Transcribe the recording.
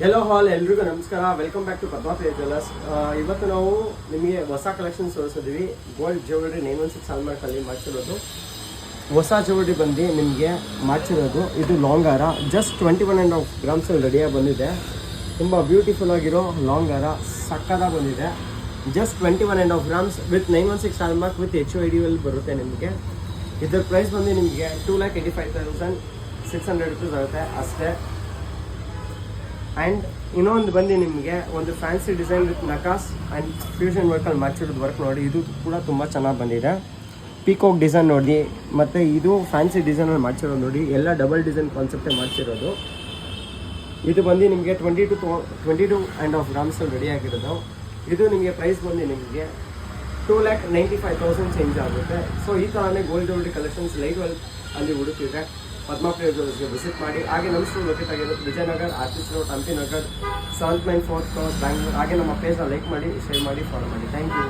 Hello all ಎಲ್ರಿಗೂ ನಮಸ್ಕಾರ. Welcome back to Padmavati jewellers. ಇವತ್ತು ನಾವು ನಿಮಗೆ ಹೊಸ ಕಲೆಕ್ಷನ್ಸ್ ತೋರಿಸಿದ್ವಿ. ಗೋಲ್ಡ್ ಜ್ಯುವೆಲ್ರಿ 916 ಹಾಲ್ಮಾರ್ಕಲ್ಲಿ ಮಾಡಿಸಿರೋದು ಹೊಸ ಜ್ಯುವೆಲ್ರಿ ಬಂದು ನಿಮಗೆ ಮಾಡಿಸಿರೋದು. ಇದು ಲಾಂಗ್ ಹಾರ ಜಸ್ಟ್ 21.5 ಗ್ರಾಮ್ಸಲ್ಲಿ ರೆಡಿಯಾಗಿ ಬಂದಿದೆ. ತುಂಬ ಬ್ಯೂಟಿಫುಲ್ ಆಗಿರೋ ಲಾಂಗ್ ಹಾರ ಸಕ್ಕದಾಗಿ ಬಂದಿದೆ. Just 21.5 grams with 916 hallmark with HOID ಬರುತ್ತೆ ನಿಮಗೆ. ಇದರ ಪ್ರೈಸ್ ಬಂದು ನಿಮಗೆ 2,85,600 ರೂಪೀಸ್ ಆಗುತ್ತೆ ಅಷ್ಟೇ. ಆ್ಯಂಡ್ ಇನ್ನೊಂದು ಬಂದು ನಿಮಗೆ ಒಂದು ಫ್ಯಾನ್ಸಿ ಡಿಸೈನ್ ವಿತ್ ನಕಾಸ್ ಆ್ಯಂಡ್ ಫ್ಯೂಷನ್ ವರ್ಕಲ್ಲಿ ಮಾಡಿಸಿರೋದು ವರ್ಕ್ ನೋಡಿ. ಇದು ಕೂಡ ತುಂಬ ಚೆನ್ನಾಗಿ ಬಂದಿದೆ. ಪೀಕೋಕ್ ಡಿಸೈನ್ ನೋಡಿ, ಮತ್ತು ಇದು ಫ್ಯಾನ್ಸಿ ಡಿಸೈನಲ್ಲಿ ಮಾಡಿಸಿರೋದು ನೋಡಿ. ಎಲ್ಲ ಡಬಲ್ ಡಿಸೈನ್ ಕಾನ್ಸೆಪ್ಟೇ ಮಾಡಿಸಿರೋದು. ಇದು ಬಂದು ನಿಮಗೆ 22.5 ಗ್ರಾಮ್ಸಲ್ಲಿ ರೆಡಿ ಆಗಿರೋದು. ಇದು ನಿಮಗೆ ಪ್ರೈಸ್ ಬಂದು ನಿಮಗೆ 2,95,000 ಚೇಂಜ್ ಆಗುತ್ತೆ. ಸೊ ಈ ಥರನೇ ಗೋಲ್ಡ್ ಜ್ಯುವೆಲ್ರಿ ಕಲೆಕ್ಷನ್ಸ್ ಲೈವ್ ಅಲ್ಲಿ ಹುಡುಕಿದ್ರೆ ಪದ್ಮಾವತಿ ಜ್ಯುವೆಲ್ಲರ್ಸ್ಗೆ ವಿಸಿಟ್ ಮಾಡಿ. ಹಾಗೆ ನಮ್ಮ ಸ್ಟೋರ್ ಲೊಕೇಟ್ ಆಗಿರೋದು Vijayanagar, artist road, Hampi Nagar, 7th Main 4th Cross, Bangalore. ಹಾಗೆ ನಮ್ಮ ಪೇಜ್ನ ಲೈಕ್ ಮಾಡಿ, ಶೇರ್ ಮಾಡಿ, ಫಾಲೋ ಮಾಡಿ. Thank you.